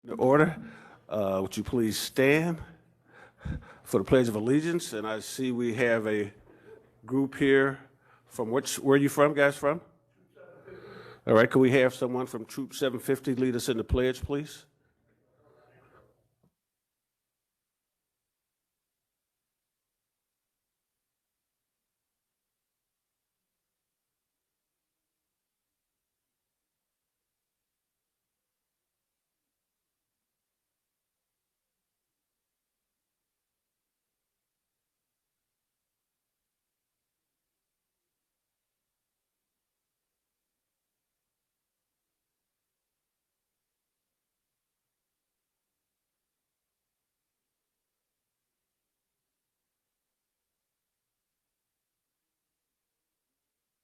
The order. Would you please stand for the Pledge of Allegiance? And I see we have a group here from where are you from, guys, from? All right, could we have someone from Troop 750 lead us in the pledge, please?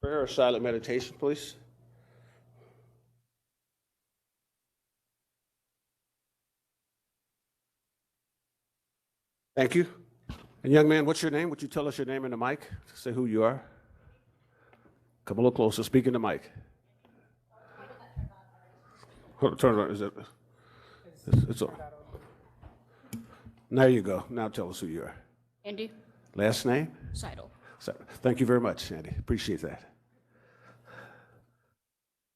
Prayer or silent meditation, please. Thank you. And young man, what's your name? Would you tell us your name in the mic? Say who you are. Come a little closer. Speak in the mic. Turn it on. Is it? It's on. There you go. Now tell us who you are. Andy Last name? Seidel. Thank you very much, Andy. Appreciate that.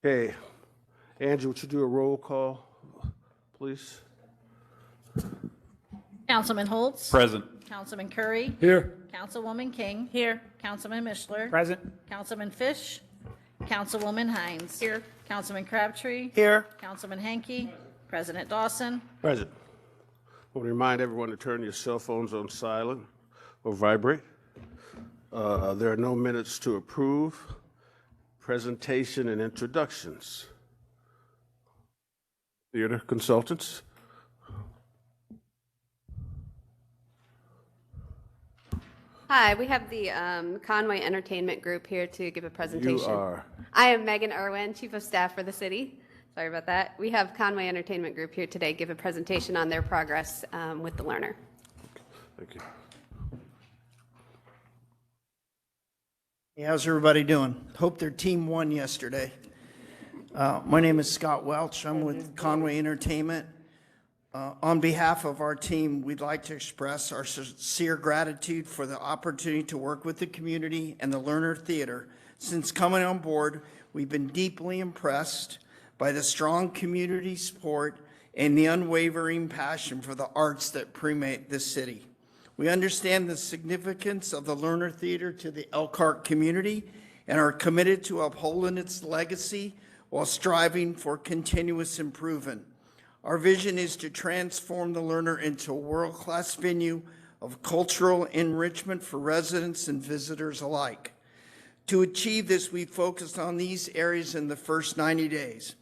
Okay. Andrew, would you do a roll call, please? Councilman Holtz. Present. Councilman Curry. Here. Councilwoman King. Here. Councilman Mishler. Present. Councilman Fish. Councilwoman Hines. Here. Councilman Crabtree. Here. Councilman Hanky. President Dawson. Present. I want to remind everyone to turn your cell phones on silent or vibrate. There are no minutes to approve. Presentation and introductions. Theater consultants. Hi, we have the Conway Entertainment Group here to give a presentation. You are. I am Megan Irwin, Chief of Staff for the city. Sorry about that. We have Conway Entertainment Group here today give a presentation on their progress with the learner. Thank you. Hey, how's everybody doing? Hope their team won yesterday. My name is Scott Welch. I'm with Conway Entertainment. On behalf of our team, we'd like to express our sincere gratitude for the opportunity to work with the community and the Lerner Theater. Since coming on board, we've been deeply impressed by the strong community support and the unwavering passion for the arts that permeate this city. We understand the significance of the Lerner Theater to the Elkhart community and are committed to upholding its legacy while striving for continuous improvement. Our vision is to transform the Lerner into a world-class venue of cultural enrichment for residents and visitors alike. To achieve this, we focused on these areas in the first 90 days.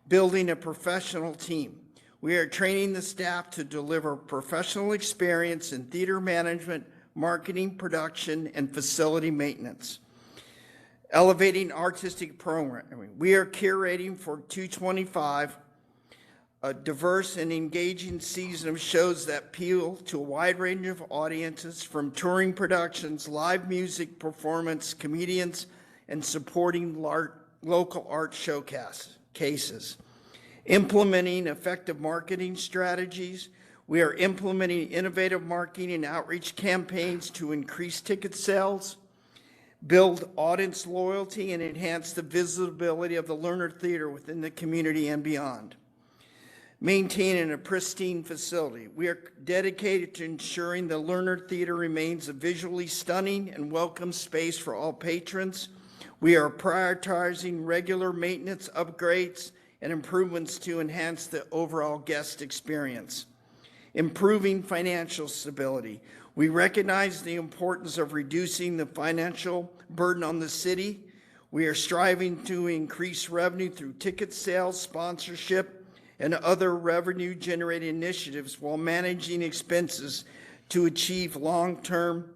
Building a professional team. We are training the staff to deliver professional experience in theater management, marketing, production, and facility maintenance. Elevating artistic programming. We are curating for 225 a diverse and engaging season of shows that appeal to a wide range of audiences, from touring productions, live music performance, comedians, and supporting local art showcases. Implementing effective marketing strategies. We are implementing innovative marketing and outreach campaigns to increase ticket sales, build audience loyalty, and enhance the visibility of the Lerner Theater within the community and beyond. Maintaining a pristine facility. We are dedicated to ensuring the Lerner Theater remains a visually stunning and welcome space for all patrons. We are prioritizing regular maintenance upgrades and improvements to enhance the overall guest experience. Improving financial stability. We recognize the importance of reducing the financial burden on the city. We are striving to increase revenue through ticket sales, sponsorship, and other revenue-generating initiatives while managing expenses to achieve long-term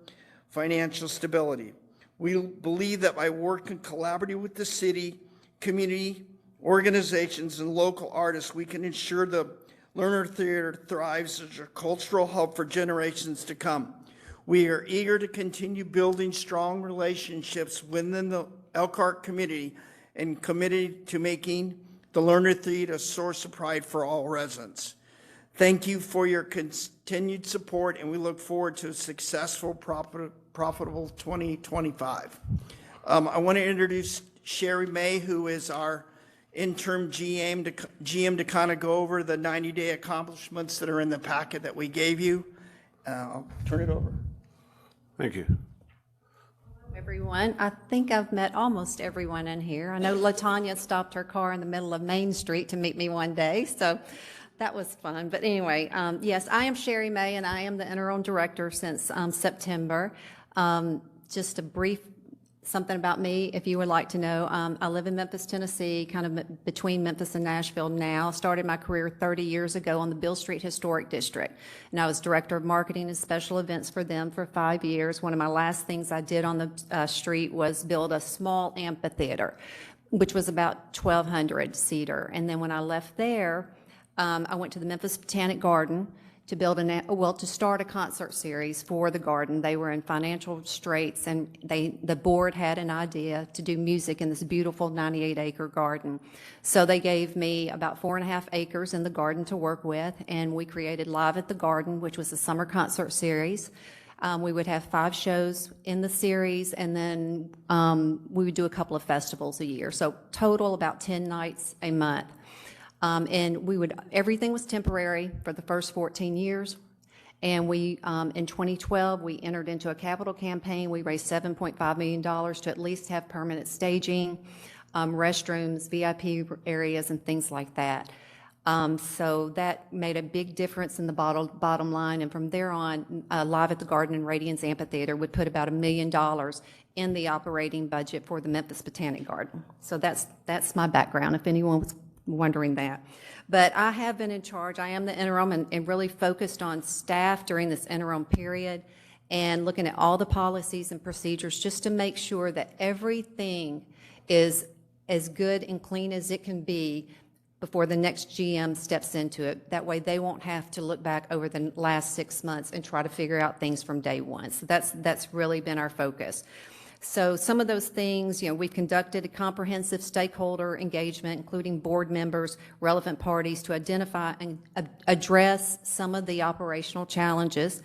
financial stability. We believe that by working collaboratively with the city, community, organizations, and local artists, we can ensure the Lerner Theater thrives as a cultural hub for generations to come. We are eager to continue building strong relationships within the Elkhart community and committed to making the Lerner Theater a source of pride for all residents. Thank you for your continued support, and we look forward to a successful, profitable 2025. I want to introduce Sherry May, who is our interim GM to kind of go over the 90-day accomplishments that are in the packet that we gave you. I'll turn it over. Thank you. Everyone, I think I've met almost everyone in here. I know LaTanya stopped her car in the middle of Main Street to meet me one day, so that was fun. But anyway, yes, I am Sherry May, and I am the interim director since September. Just a brief something about me, if you would like to know. I live in Memphis, Tennessee, kind of between Memphis and Nashville now. Started my career 30 years ago on the Beale Street Historic District, and I was director of marketing and special events for them for 5 years. One of my last things I did on the street was build a small amphitheater, which was about 1,200 seater. And then when I left there, I went to the Memphis Botanic Garden to build to start a concert series for the garden. They were in financial straits, and the board had an idea to do music in this beautiful 98-acre garden. So they gave me about 4.5 acres in the garden to work with, and we created Live at the Garden, which was a summer concert series. We would have 5 shows in the series, and then we would do a couple of festivals a year. So total about 10 nights a month. And everything was temporary for the first 14 years. And in 2012, we entered into a capital campaign. We raised $7.5 million to at least have permanent staging, restrooms, VIP areas, and things like that. So that made a big difference in the bottom line. And from there on, Live at the Garden and Radiance Amphitheater would put about $1 million in the operating budget for the Memphis Botanic Garden. So that's my background, if anyone was wondering that. But I have been in charge. I am the interim and really focused on staff during this interim period and looking at all the policies and procedures just to make sure that everything is as good and clean as it can be before the next GM steps into it. That way they won't have to look back over the last 6 months and try to figure out things from day one. So that's really been our focus. So some of those things, we've conducted a comprehensive stakeholder engagement, including board members, relevant parties, to identify and address some of the operational challenges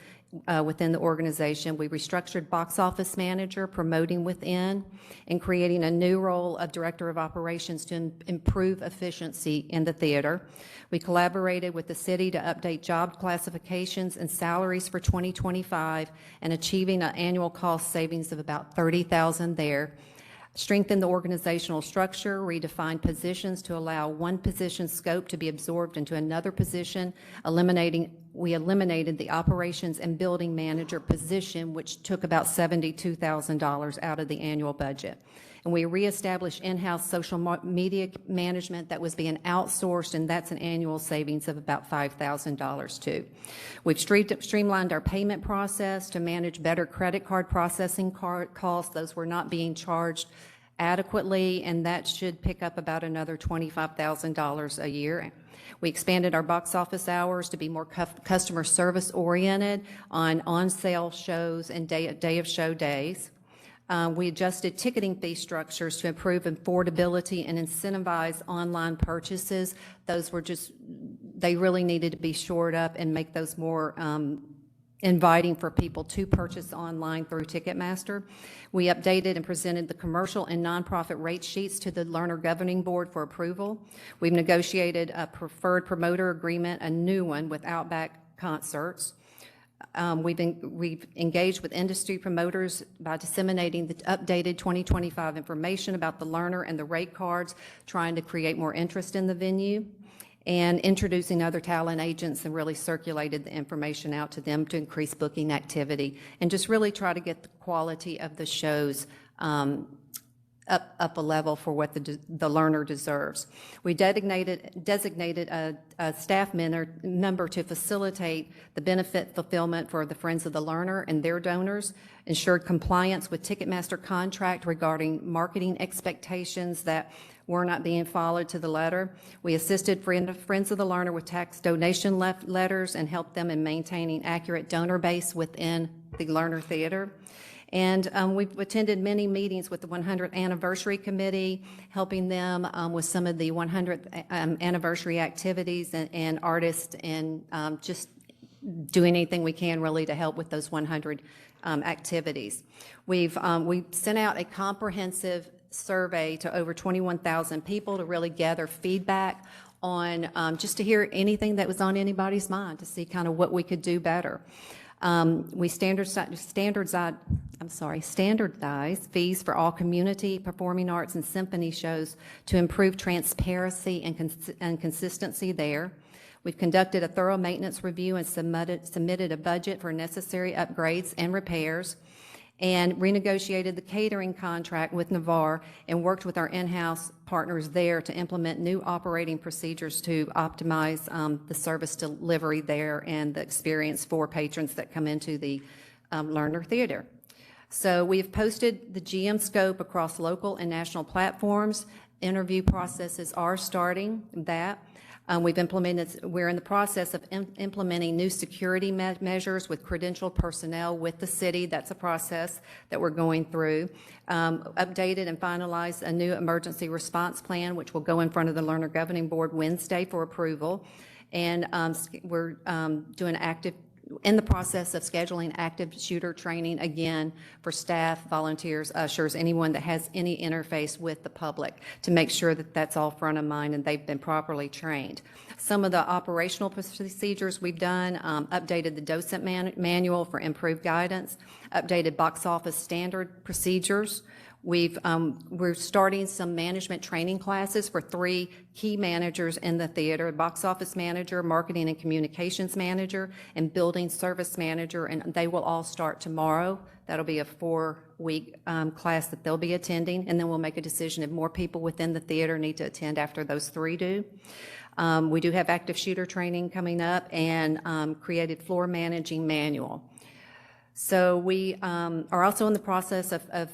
within the organization. We restructured box office manager, promoting within, and creating a new role of director of operations to improve efficiency in the theater. We collaborated with the city to update job classifications and salaries for 2025 and achieving an annual cost savings of about $30,000 there. Strengthen the organizational structure, redefine positions to allow one position scope to be absorbed into another position. We eliminated the operations and building manager position, which took about $72,000 out of the annual budget. And we reestablished in-house social media management that was being outsourced, and that's an annual savings of about $5,000 too. We've streamlined our payment process to manage better credit card processing costs. Those were not being charged adequately, and that should pick up about another $25,000 a year. We expanded our box office hours to be more customer service oriented on sale shows and day of show days. We adjusted ticketing fee structures to improve affordability and incentivize online purchases. They really needed to be shored up and make those more inviting for people to purchase online through Ticketmaster. We updated and presented the commercial and nonprofit rate sheets to the Learner Governing Board for approval. We've negotiated a preferred promoter agreement, a new one with Outback Concerts. We've engaged with industry promoters by disseminating the updated 2025 information about the learner and the rate cards, trying to create more interest in the venue, and introducing other talent agents and really circulated the information out to them to increase booking activity and just really try to get the quality of the shows up a level for what the learner deserves. We designated a staff member to facilitate the benefit fulfillment for the Friends of the Learner and their donors, ensured compliance with Ticketmaster contract regarding marketing expectations that were not being followed to the letter. We assisted Friends of the Learner with tax donation letters and helped them in maintaining accurate donor base within the Learner Theater. And we've attended many meetings with the 100th Anniversary Committee, helping them with some of the 100th anniversary activities and artists, and just doing anything we can really to help with those 100 activities. We've sent out a comprehensive survey to over 21,000 people to really gather feedback on just to hear anything that was on anybody's mind, to see kind of what we could do better. We standardize fees for all community, performing arts, and symphony shows to improve transparency and consistency there. We've conducted a thorough maintenance review and submitted a budget for necessary upgrades and repairs, and renegotiated the catering contract with Navarre and worked with our in-house partners there to implement new operating procedures to optimize the service delivery there and the experience for patrons that come into the Lerner Theater. So we've posted the GM scope across local and national platforms. Interview processes are starting that. We're in the process of implementing new security measures with credentialed personnel with the city. That's a process that we're going through. Updated and finalized a new emergency response plan, which will go in front of the Lerner Governing Board Wednesday for approval. And we're in the process of scheduling active shooter training again for staff, volunteers, ushers, anyone that has any interface with the public, to make sure that that's all front of mind and they've been properly trained. Some of the operational procedures we've done, updated the docent manual for improved guidance, updated box office standard procedures. We're starting some management training classes for 3 key managers in the theater: box office manager, marketing and communications manager, and building service manager, and they will all start tomorrow. That'll be a 4-week class that they'll be attending, and then we'll make a decision if more people within the theater need to attend after those 3 do. We do have active shooter training coming up, and created floor managing manual. So we are also in the process of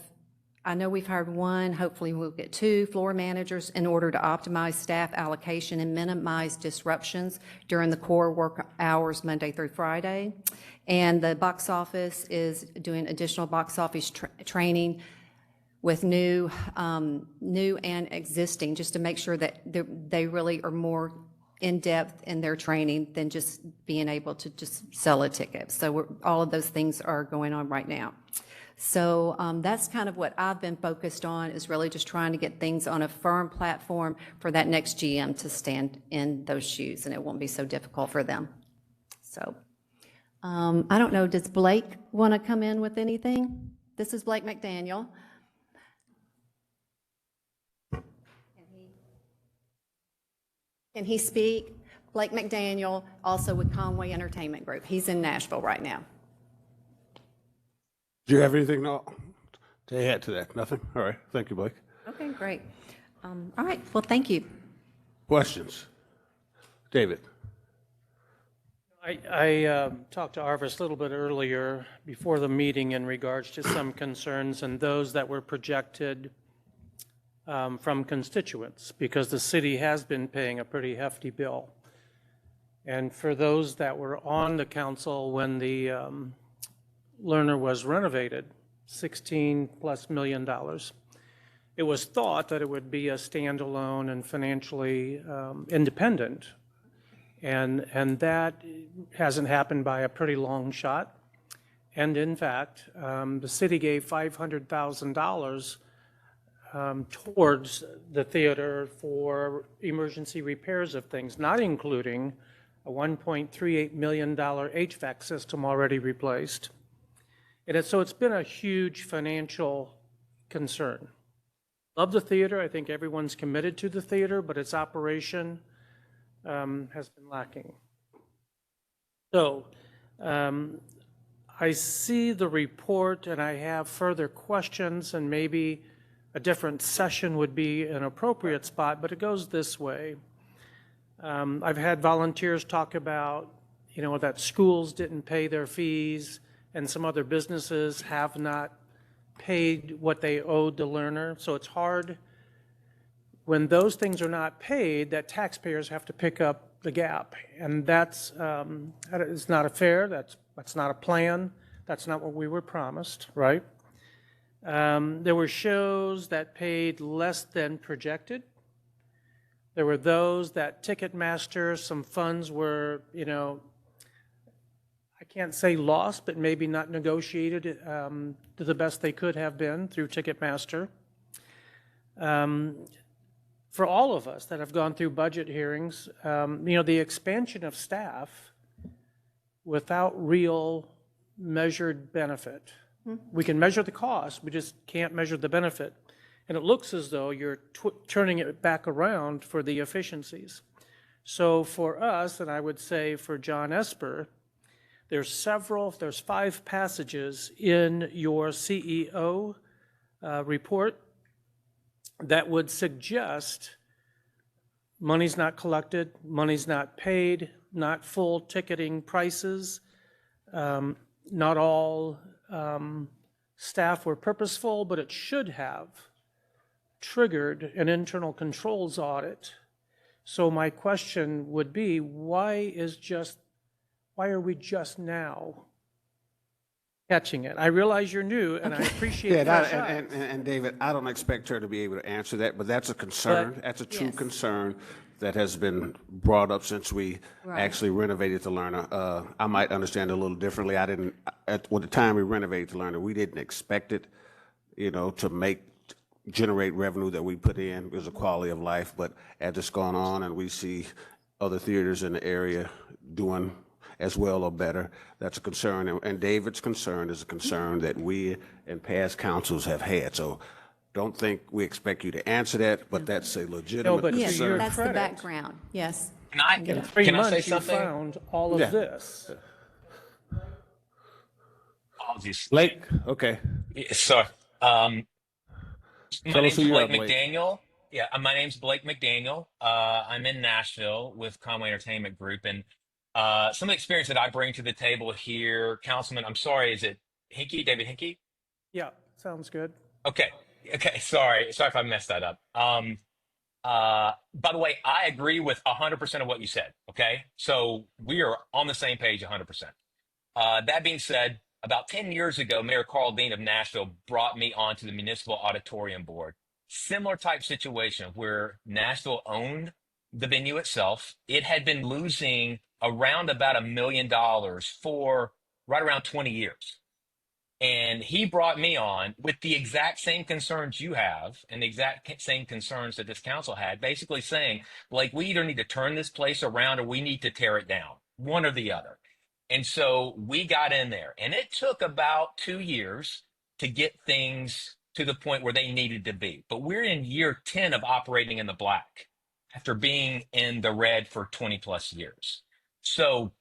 I know we've hired 1, hopefully we'll get 2 floor managers in order to optimize staff allocation and minimize disruptions during the core work hours Monday through Friday. And the box office is doing additional box office training with new and existing, just to make sure that they really are more in-depth in their training than just being able to just sell a ticket. So all of those things are going on right now. So that's kind of what I've been focused on, is really just trying to get things on a firm platform for that next GM to stand in those shoes, and it won't be so difficult for them. So I don't know, does Blake want to come in with anything? This is Blake McDaniel. Can he speak? Blake McDaniel, also with Conway Entertainment Group. He's in Nashville right now. Do you have anything to add to that? Nothing? All right. Thank you, Blake. Okay, great. All right, well, thank you. Questions? David? I talked to Arvis a little bit earlier before the meeting in regards to some concerns and those that were projected from constituents, because the city has been paying a pretty hefty bill. And for those that were on the council when the Lerner was renovated, $16+ million. It was thought that it would be a standalone and financially independent, and that hasn't happened by a pretty long shot. And in fact, the city gave $500,000 towards the theater for emergency repairs of things, not including a $1.38 million HVAC system already replaced. And so it's been a huge financial concern. Love the theater. I think everyone's committed to the theater, but its operation has been lacking. So I see the report and I have further questions, and maybe a different session would be an appropriate spot, but it goes this way. I've had volunteers talk about, that schools didn't pay their fees, and some other businesses have not paid what they owed the Lerner. So it's hard when those things are not paid that taxpayers have to pick up the gap. And that is not fair, that's not a plan, that's not what we were promised, right? There were shows that paid less than projected. There were those that Ticketmaster, some funds were, I can't say lost, but maybe not negotiated to the best they could have been through Ticketmaster. For all of us that have gone through budget hearings, the expansion of staff without real measured benefit. We can measure the cost, we just can't measure the benefit. And it looks as though you're turning it back around for the efficiencies. So for us, and I would say for John Esper, there's 5 passages in your CEO report that would suggest money's not collected, money's not paid, not full ticketing prices, not all staff were purposeful, but it should have triggered an internal controls audit. So my question would be, why are we just now catching it? I realize you're new, and I appreciate that. And David, I don't expect her to be able to answer that, but that's a concern. That's a true concern that has been brought up since we actually renovated the learner. I might understand it a little differently. I didn't, at the time we renovated the learner, we didn't expect it, to generate revenue that we put in. It was a quality of life, but as it's gone on and we see other theaters in the area doing as well or better, that's a concern. And David's concern is a concern that we and past councils have had. So don't think we expect you to answer that, but that's a legitimate but Yes, concern. that's the background, yes. In 3 Can I say months, you something? found all of this. Apologies. Blake, okay. Sorry. My Tell us name's who you are, Blake Blake. McDaniel. Yeah, my name's Blake McDaniel. I'm in Nashville with Conway Entertainment Group, and some of the experience that I bring to the table here, Councilman, I'm sorry, is it Hinkey, David Hinkey? Yeah, sounds good. Okay. Sorry if I messed that up. By the way, I agree with 100% of what you said. Okay, so we are on the same page 100%. That being said, about 10 years ago, Mayor Carl Dean of Nashville brought me onto the Municipal Auditorium Board. Similar type situation where Nashville owned the venue itself. It had been losing around about $1 million for right around 20 years. And he brought me on with the exact same concerns you have and the exact same concerns that this council had, basically saying, like, we either need to turn this place around or we need to tear it down, one or the other. And so we got in there, and it took about 2 years to get things to the point where they needed to be. But we're in year 10 of operating in the black after being in the red for 20 plus years. So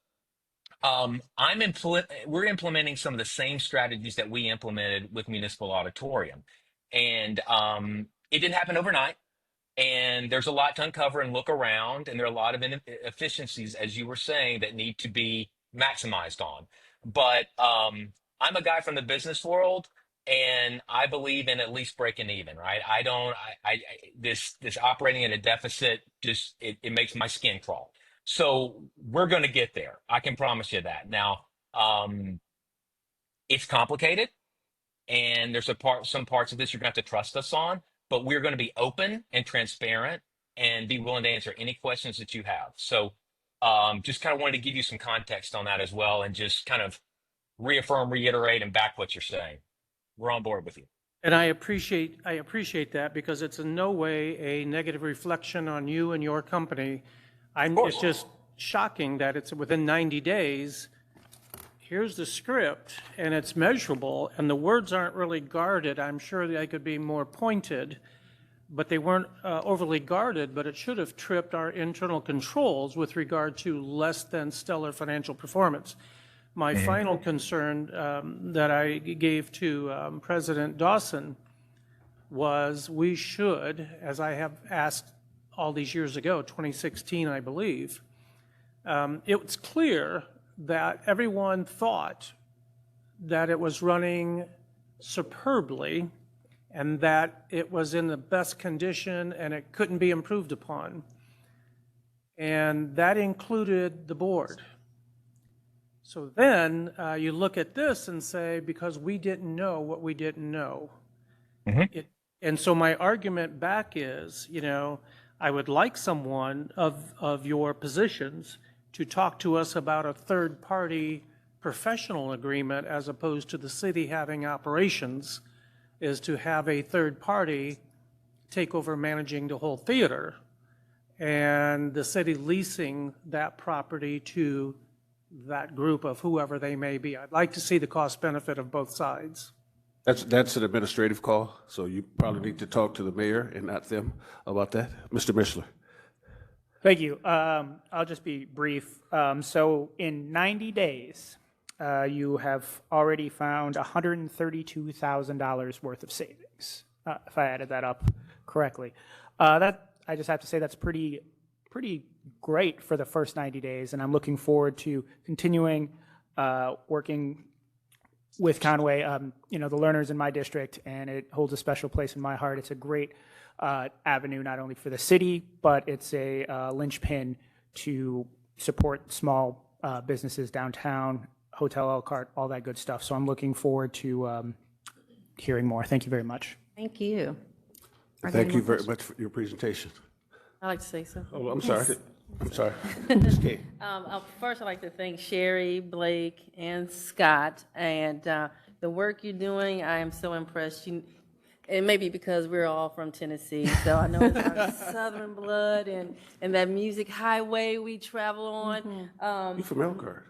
we're implementing some of the same strategies that we implemented with Municipal Auditorium. And it didn't happen overnight. And there's a lot to uncover and look around. And there are a lot of inefficiencies, as you were saying, that need to be maximized on. But I'm a guy from the business world, and I believe in at least breaking even, right? This operating at a deficit, just it makes my skin crawl. So we're going to get there. I can promise you that. Now, it's complicated, and there's some parts of this you're going to have to trust us on, but we're going to be open and transparent and be willing to answer any questions that you have. So just kind of wanted to give you some context on that as well, and just kind of reiterate, and back what you're saying. We're on board with you. And I appreciate that, because it's in no way a negative reflection on you and your company. It's just shocking that it's within 90 days. Here's the script, and it's measurable, and the words aren't really guarded. I'm sure they could be more pointed, but they weren't overly guarded, but it should have tripped our internal controls with regard to less than stellar financial performance. My final concern that I gave to President Dawson was we should, as I have asked all these years ago, 2016, I believe, it was clear that everyone thought that it was running superbly and that it was in the best condition and it couldn't be improved upon. And that included the board. So then you look at this and say, because we didn't know what we didn't know. And so my argument back is, you know, I would like someone of your positions to talk to us about a third-party professional agreement as opposed to the city having operations, is to have a third party take over managing the whole theater and the city leasing that property to that group of whoever they may be. I'd like to see the cost benefit of both sides. That's an administrative call, so you probably need to talk to the mayor and not them about that. Mr. Mishler. Thank you. I'll just be brief. So in 90 days, you have already found $132,000 worth of savings, if I added that up correctly. That I just have to say that's pretty great for the first 90 days, and I'm looking forward to continuing working with Conway. You know, the learners in my district, and it holds a special place in my heart. It's a great avenue not only for the city, but it's a linchpin to support small businesses downtown, Hotel Elkhart, all that good stuff. So I'm looking forward to hearing more. Thank you very much. Thank you. Are there Thank any you more very questions? much for your presentation. I'd like to say something. Oh, I'm sorry. I'm sorry. Ms. King. First, I'd like to thank Sherry, Blake, and Scott, and the work you're doing. I am so impressed. It may be because we're all from Tennessee, so I know it's our Southern blood and that music highway we travel on. You from Elkhart?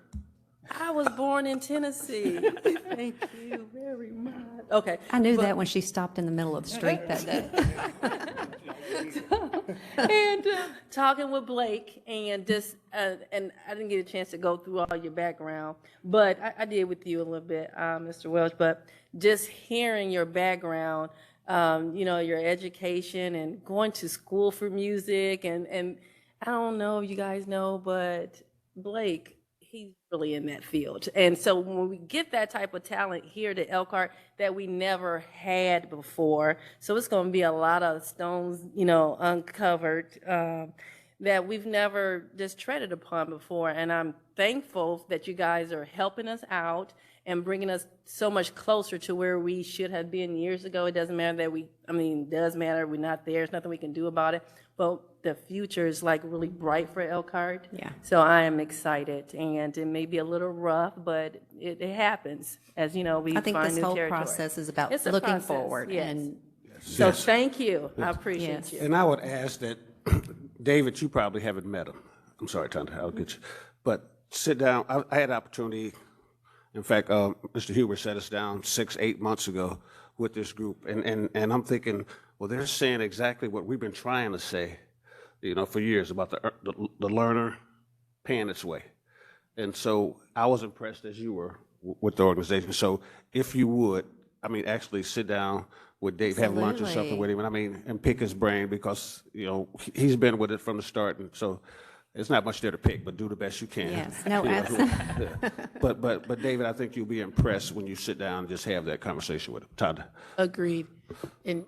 I was born in Tennessee. Thank you very much. Okay. I knew that when she stopped in the middle of the street that day. And talking with Blake and just, and I didn't get a chance to go through all your background, but I did with you a little bit, Mr. Welch, but just hearing your background, you know, your education and going to school for music, and I don't know if you guys know, but Blake, he's really in that field. And so when we get that type of talent here to Elkhart that we never had before, so it's going to be a lot of stones, you know, uncovered that we've never just treaded upon before. And I'm thankful that you guys are helping us out and bringing us so much closer to where we should have been years ago. It doesn't matter that it does matter, we're not there, there's nothing we can do about it, but the future is like really bright for Elkhart. Yeah. So I am excited, and it may be a little rough, but it happens, as you know, we I think find this new whole territory. process is about It's a looking process, forward. yes. And So Yes. thank you, I appreciate Yes. you. And I would ask that, David, you probably haven't met him. I'm sorry, Tanda, I'll get you. But sit down. I had an opportunity. In fact, Mr. Huber set us down 6-8 months ago with this group. And I'm thinking, well, they're saying exactly what we've been trying to say, you know, for years about the learner paying its way. And so I was impressed as you were with the organization. So if you would, actually sit down with Dave, have lunch or something with him, and pick his brain, because, you know, he's been with it from the start. And so there's not much there to pick, but do the best you can. Yes, no, You know, absolutely. yeah. But David, I think you'll be impressed when you sit down and just have that conversation with him. Tanda. Agreed. And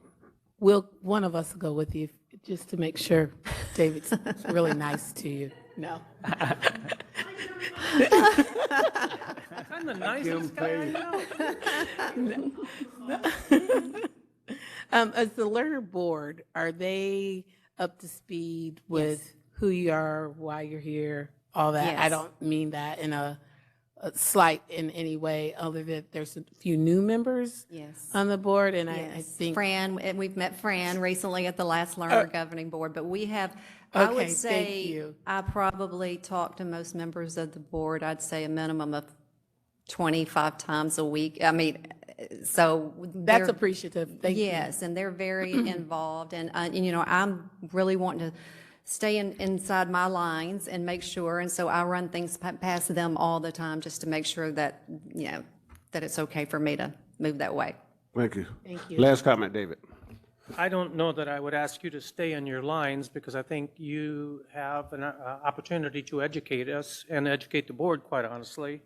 one of us will go with you just to make sure David's really nice to you. No. I'm the nicest guy I know. As the learner board, are they up to speed with who you are, why you're here, all that? I Yes. don't mean that in a slight in any way, other than there's a few new members Yes. on the board, and I Yes, think Fran, and we've met Fran recently at the last Learner Governing Board, but we have, I Okay, would thank say, you. I probably talk to most members of the board, I'd say a minimum of 25 times a week. So. that's they're- appreciative. Thank you. Yes, and they're very involved, and, you know, I'm really wanting to stay inside my lines and make sure, and so I run things past them all the time just to make sure that, you know, that it's okay for me to move that way. Thank you. Thank you. Last comment, David. I don't know that I would ask you to stay in your lines, because I think you have an opportunity to educate us and educate the board, quite honestly,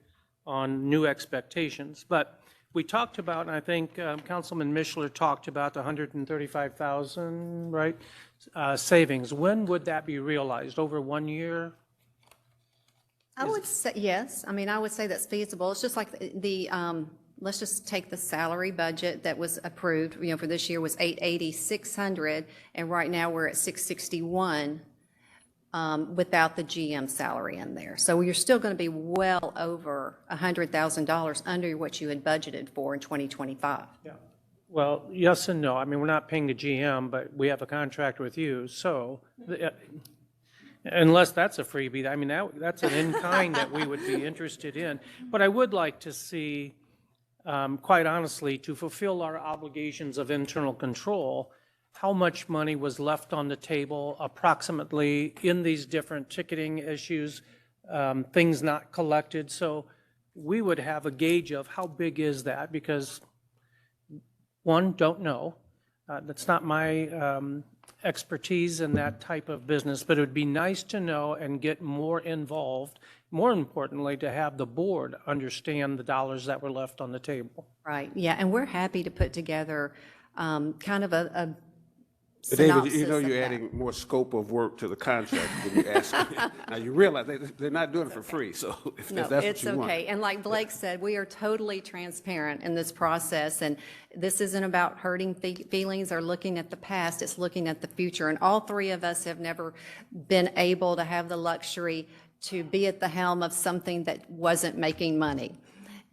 on new expectations. But we talked about, and I think Councilman Mishler talked about the $135,000, right, savings. When would that be realized? Over 1 year? I would say, yes, I would say that's feasible. It's just like the let's just take the salary budget that was approved, for this year was 880, 600, and right now we're at 661 without the GM salary in there. So you're still going to be well over $100,000 under what you had budgeted for in 2025. Yeah. Well, yes and no. I mean, we're not paying the GM, but we have a contract with you, so unless that's a freebie, I mean, that's an in-kind that we would be interested in. But I would like to see, quite honestly, to fulfill our obligations of internal control, how much money was left on the table approximately in these different ticketing issues, things not collected. So we would have a gauge of how big is that, because one, don't know. That's not my expertise in that type of business, but it would be nice to know and get more involved. More importantly, to have the board understand the dollars that were left on the table. Right, yeah, and we're happy to put together kind of a David, synopsis of you're that. adding more scope of work to the contract when you ask. Now, you realize they're not doing it for free, so if No, that's it's what you want. okay. And like Blake said, we are totally transparent in this process, and this isn't about hurting feelings or looking at the past, it's looking at the future. And all three of us have never been able to have the luxury to be at the helm of something that wasn't making money.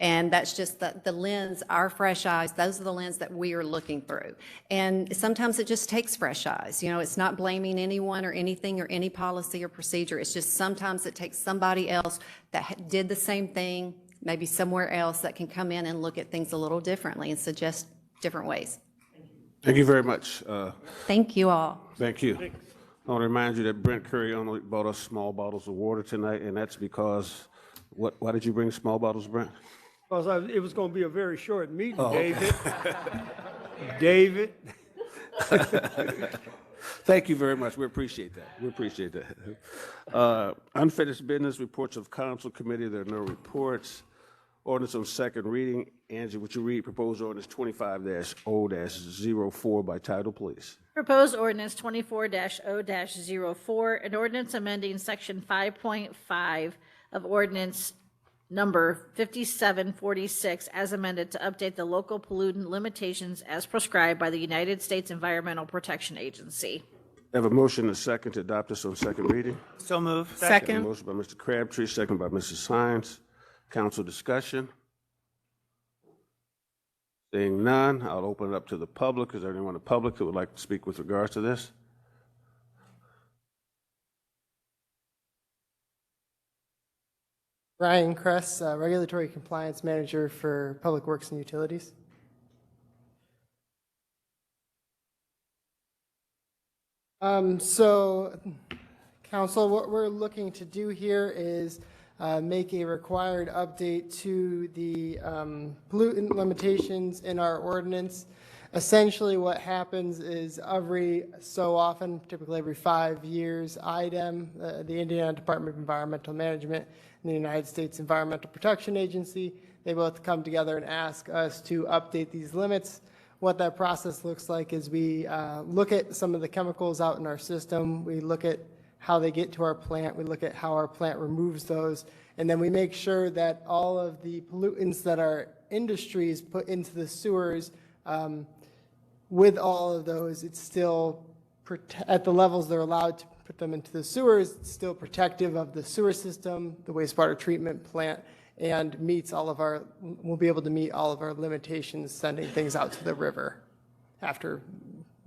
And that's just the lens, our fresh eyes, those are the lens that we are looking through. And sometimes it just takes fresh eyes. It's not blaming anyone or anything or any policy or procedure. It's just sometimes it takes somebody else that did the same thing, maybe somewhere else, that can come in and look at things a little differently and suggest different ways. Thank you very much. Thank you all. Thank you. I want to remind you that Brent Curry only bought us small bottles of water tonight, and that's because, why did you bring small bottles, Brent? Because it was going to be a very short meeting, Oh, okay. David. Thank you very much. We appreciate that. We appreciate that. Unfinished business, reports of council committee. There are no reports. Ordinance on second reading. Angie, would you read proposed ordinance 25-0-04 by title, please? Proposed ordinance 24-0-04, an ordinance amending section 5.5 of ordinance number 5746 as amended to update the local pollutant limitations as prescribed by the United States Environmental Protection Agency. Have a motion and a second to adopt this on second reading. So move. Second. Motion by Mr. Crabtree, second by Mrs. Hines. Council discussion. Seeing none, I'll open it up to the public. Is there anyone in the public that would like to speak with regards to this? Ryan Kress, Regulatory Compliance Manager for Public Works and Utilities. So, Council, what we're looking to do here is make a required update to the pollutant limitations in our ordinance. Essentially, what happens is every so often, typically every 5 years, IDEM, the Indiana Department of Environmental Management, and the United States Environmental Protection Agency, they both come together and ask us to update these limits. What that process looks like is we look at some of the chemicals out in our system, we look at how they get to our plant, we look at how our plant removes those, and then we make sure that all of the pollutants that our industries put into the sewers, with all of those, it's still at the levels they're allowed to put them into the sewers, it's still protective of the sewer system, the wastewater treatment plant, and we'll be able to meet all of our limitations sending things out to the river after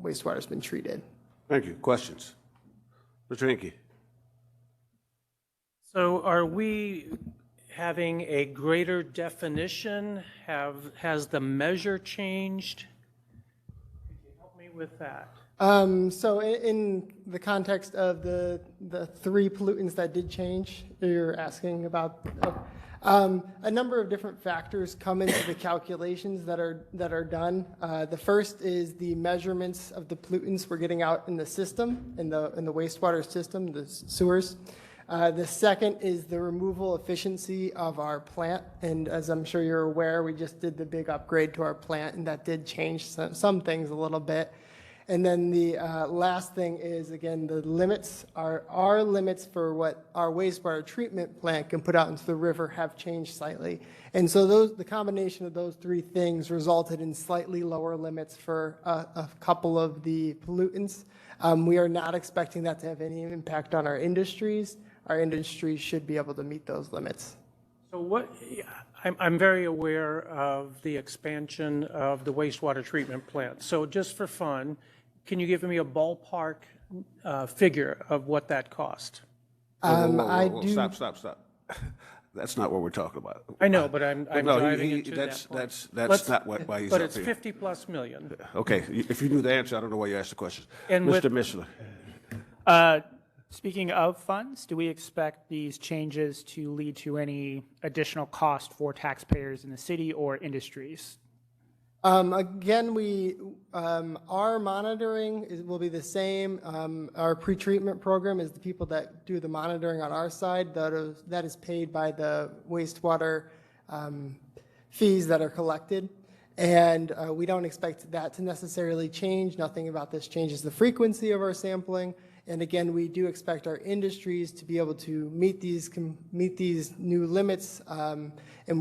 wastewater's been treated. Thank you. Questions? Mr. Hinkie. So are we having a greater definition? Has the measure changed? Could you help me with that? So in the context of the 3 pollutants that did change, you're asking about, a number of different factors come into the calculations that are done. The first is the measurements of the pollutants we're getting out in the system, in the wastewater system, the sewers. The second is the removal efficiency of our plant, and as I'm sure you're aware, we just did the big upgrade to our plant, and that did change some things a little bit. And then the last thing is, again, the limits are, our limits for what our wastewater treatment plant can put out into the river have changed slightly. And so the combination of those three things resulted in slightly lower limits for a couple of the pollutants. We are not expecting that to have any impact on our industries. Our industries should be able to meet those limits. So I'm very aware of the expansion of the wastewater treatment plant. So just for fun, can you give me a ballpark figure of what that cost? Stop. That's not what we're talking about. I know, but I'm No, driving into that point. That's not why he's But up it's here. 50+ million. Okay, if you knew the answer, I don't know why you asked the question. And with- Mr. Mishler. Speaking of funds, do we expect these changes to lead to any additional cost for taxpayers in the city or industries? Again, our monitoring will be the same. Our pretreatment program is the people that do the monitoring on our side. That is paid by the wastewater fees that are collected. And we don't expect that to necessarily change. Nothing about this changes the frequency of our sampling. And again, we do expect our industries to be able to meet these new limits, and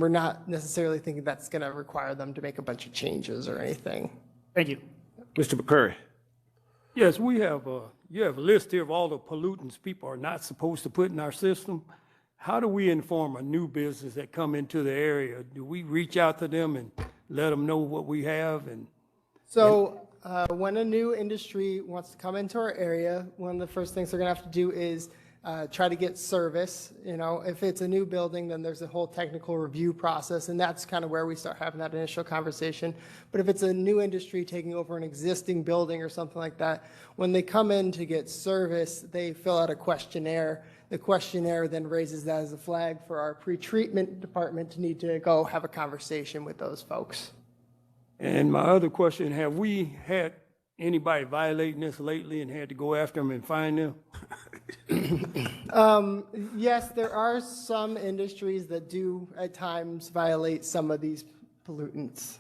we're not necessarily thinking that's going to require them to make a bunch of changes or anything. Thank you. Mr. McCurry. Yes, you have a list here of all the pollutants people are not supposed to put in our system. How do we inform a new business that come into the area? Do we reach out to them and let them know what we have? So when a new industry wants to come into our area, one of the first things they're going to have to do is try to get service. You know, if it's a new building, then there's a whole technical review process, and that's kind of where we start having that initial conversation. But if it's a new industry taking over an existing building or something like that, when they come in to get service, they fill out a questionnaire. The questionnaire then raises that as a flag for our pretreatment department to need to go have a conversation with those folks. And my other question, have we had anybody violating this lately and had to go after them and find them? Yes, there are some industries that do at times violate some of these pollutants.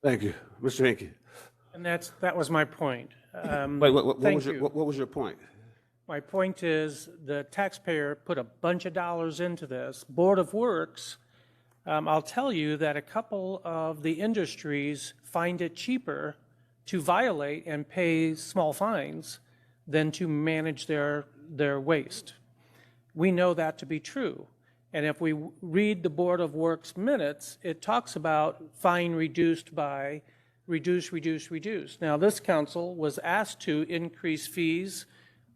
Thank you. Mr. Hinkie. And that was my point. What was your point? My point is the taxpayer put a bunch of dollars into this. Board of Works, I'll tell you that a couple of the industries find it cheaper to violate and pay small fines than to manage their waste. We know that to be true. And if we read the Board of Works minutes, it talks about fine reduced by reduce. Now, this council was asked to increase fees,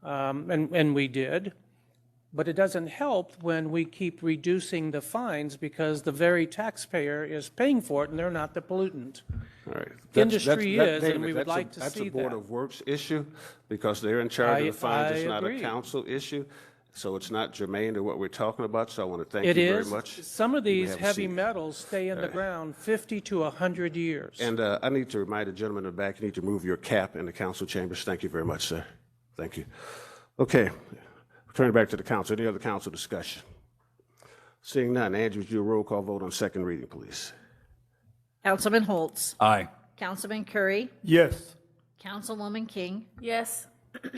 and we did. But it doesn't help when we keep reducing the fines because the very taxpayer is paying for it and they're not the pollutant. All right. Industry is, David, and we would like to that's see a Board that. of Works issue because they're in charge of the fines. I It's not a agree. council issue. So it's not germane to what we're talking about. So I want to thank It you very is. much. Some of these have a heavy seat. metals stay in the ground 50 to 100 years. And I need to remind the gentleman in the back, you need to move your cap in the council chambers. Thank you very much, sir. Thank you. Okay. Turn it back to the council. Any other council discussion? Seeing none, Angie, would you do a roll call vote on second reading, please? Councilman Holtz. Aye. Councilman Curry. Yes. Councilwoman King. Yes.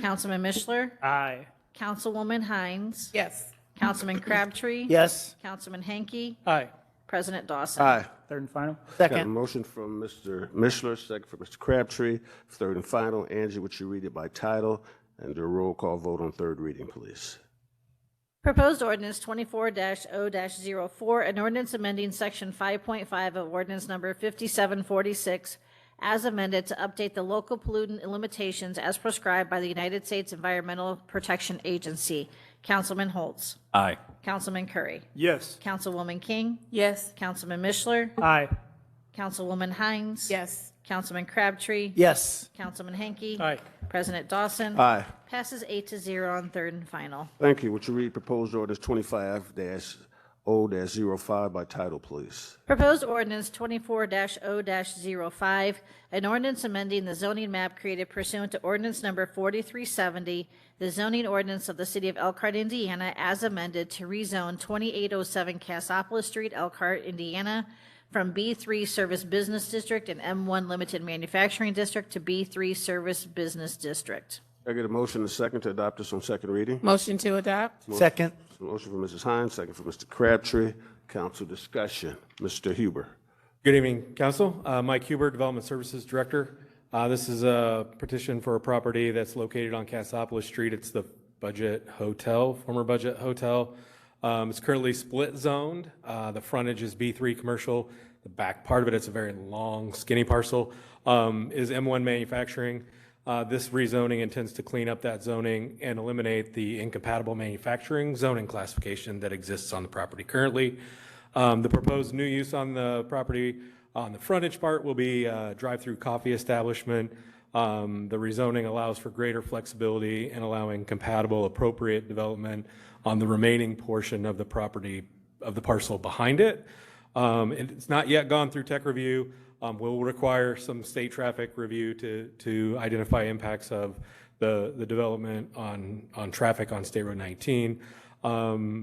Councilman Mishler. Aye. Councilwoman Hines. Yes. Councilman Crabtree. Yes. Councilman Hanky. Aye. President Dawson. Aye. Third and final? Got a motion from Mr. Mishler, second from Mr. Crabtree. Third and final. Angie, would you read it by title and do a roll call vote on third reading, please? Proposed ordinance 24-0-04, an ordinance amending section 5.5 of ordinance number 5746 as amended to update the local pollutant limitations as prescribed by the United States Environmental Protection Agency. Councilman Holtz. Aye. Councilman Curry. Yes. Councilwoman King. Yes. Councilman Mishler. Aye. Councilwoman Hines. Yes. Councilman Crabtree. Yes. Councilman Hanky. Aye. President Dawson. Aye. Passes 8-0 on third and final. Thank you. Would you read proposed ordinance 25-0-05 by title, please? Proposed ordinance 24-0-05, an ordinance amending the zoning map created pursuant to ordinance number 4370, the zoning ordinance of the city of Elkhart, Indiana, as amended to rezone 2807 Cassopolis Street, Elkhart, Indiana, from B3 Service Business District and M1 Limited Manufacturing District to B3 Service Business District. I get a motion and a second to adopt this on second reading. Motion to adopt? Second. Motion for Mrs. Hines, second for Mr. Crabtree. Council discussion. Mr. Huber. Good evening, Council. Mike Huber, Development Services Director. This is a petition for a property that's located on Cassopolis Street. It's the Budget Hotel, former Budget Hotel. It's currently split zoned. The frontage is B3 commercial. The back part of it, it's a very long, skinny parcel, is M1 manufacturing. This rezoning intends to clean up that zoning and eliminate the incompatible manufacturing zoning classification that exists on the property currently. The proposed new use on the property on the frontage part will be a drive-through coffee establishment. The rezoning allows for greater flexibility and allowing compatible, appropriate development on the remaining portion of the property of the parcel behind it. It's not yet gone through tech review. Will require some state traffic review to identify impacts of the development on traffic on State Road 19.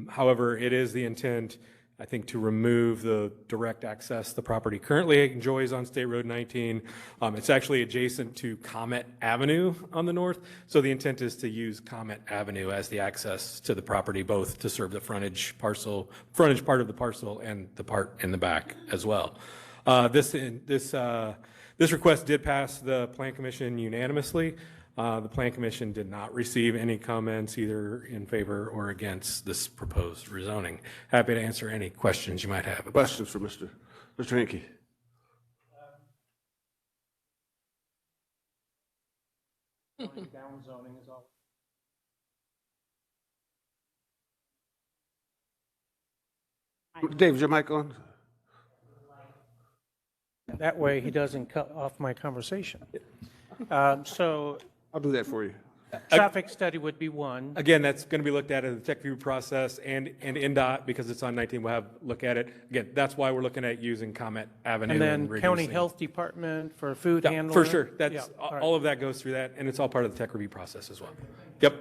However, it is the intent, I think, to remove the direct access the property currently enjoys on State Road 19. It's actually adjacent to Comet Avenue on the north, so the intent is to use Comet Avenue as the access to the property, both to serve the frontage part of the parcel and the part in the back as well. This request did pass the Plan Commission unanimously. The Plan Commission did not receive any comments either in favor or against this proposed rezoning. Happy to answer any questions you might have. Questions for Mr. Hinkie? Down zoning is all. Dave, is your mic on? That way he doesn't cut off my conversation. So I'll do that for you. traffic study would be one. Again, that's going to be looked at in the tech review process and NDOT, because it's on 19, we'll have look at it. Again, that's why we're looking at using Comet Avenue. And then county reducing. health department for food Yeah, handling. for sure. That's Yeah, all right. all of that goes through that, and it's all part of the tech review process as well. Yep.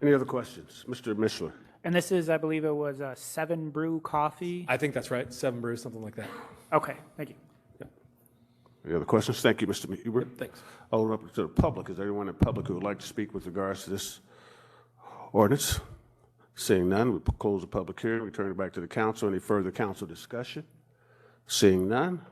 Any other questions? Mr. Mishler. And this is, I believe it was a 7 Brew Coffee. I think that's right. 7 brews, something like that. Okay, thank you. Any other questions? Thank you, Mr. Huber. Thanks. I'll open up to the public. Is there anyone in the public who would like to speak with regards to this ordinance? Seeing none, we close the public hearing. We turn it back to the council. Any further council discussion? Seeing none.